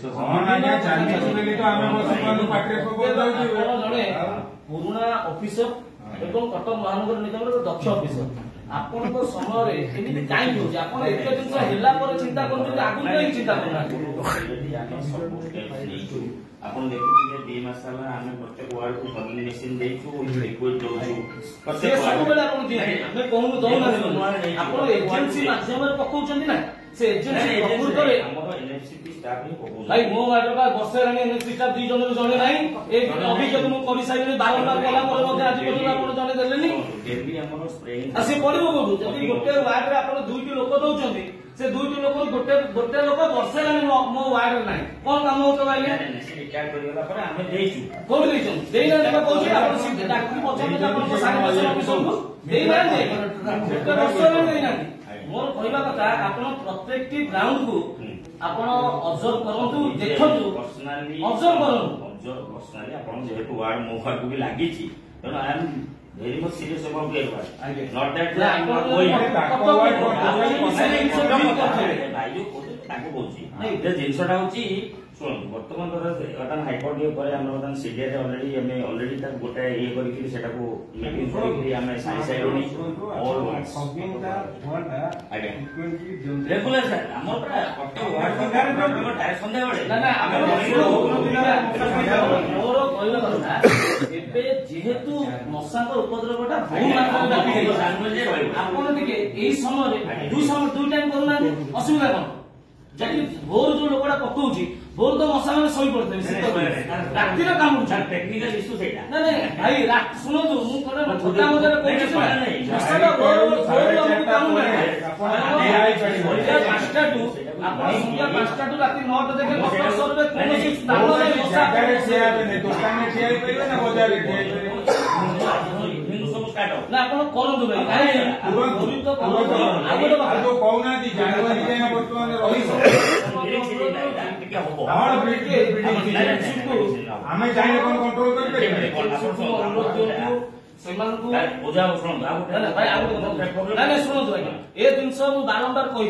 जड़े पुराना ऑफिसर एवं कटक महानगर निगम दक्ष ऑफिसर आपण समय चिंता कर चिंता करना आपण देखुछे 2 मास साला हमें प्रत्येक वार्ड को बदली मशीन देइछु लिक्विड दोछु प्रत्येक सब बेला आपण दिए हमें कहनु दउ ना आपण एजेंसी माध्यम रे पकाउछन ना से एजेंसी प्रकृत रे हमर एनएफसीपी स्टाफ ही पकाउ भाई मो वार्ड का वर्ष रे एनएफसी स्टाफ 2 जन जणे नाही एक अभियोग मु करि साइले 12 बार गला पर मध्ये आज पର୍ଯ୍यंत आपण जणे देलेनी डेली हमर स्प्रेइंग आसे पड़िबो कोडू जदी गोटे वार्ड रे आपण 2 टी लोक दउछन्ती से 2 टी लोक गोटे लोक वर्ष रे मो वार्ड रे नाही कोन काम होतो भाई रिटायर करियला पर हमें देइछु कोन देइछु देइना देखा कहू आपण सीधे डाक्टर पछन आपण सारे बस ऑफिसर को देइना दे गोटे वर्ष रे देइना मोर कहबा कथा आपण प्रत्येक टी ग्राउंड को आपण ऑब्जर्व करंतु देखंतु पर्सनली ऑब्जर्व पर्सनली आपण जेहेतु वार्ड मो वार्ड को भी लागि छी तो I am very much serious about the advice. Not that I am not going. जिनसटा हूँ शुण बर्तमान बर्तमान हाइकोर्ट बर्तमान सीडीए ऑलरेडी गोटे ये रेगुलर सर जेहेतु मशा उपद्रवटा समय 2 टाइम करूना असुविधा कौन जदि भोर जो लोकड़ा पकाउची भोर तो मशा मैंने सही पड़ते राति काम टेक्निकल इश्यू सेटा ना ना भाई सुनो तो मु कोन छोटा मजर कोठी नहीं मशा भोर काम नहीं पांचटा टू आपण सुंदर 5टा टू राति 9टा देखे बक्सर रे कोनोसी स्थान रे मशा ठिया नहीं दुकान में ठिया परिबे ना बाजार रे ठिया ना आपण करंतु भाई तुरंत आगो तो कहना दी जनवरी के वर्तमान रही हमें चाहिए कौन कंट्रोल कर भाई शुणु ए जिनस बारंबार कही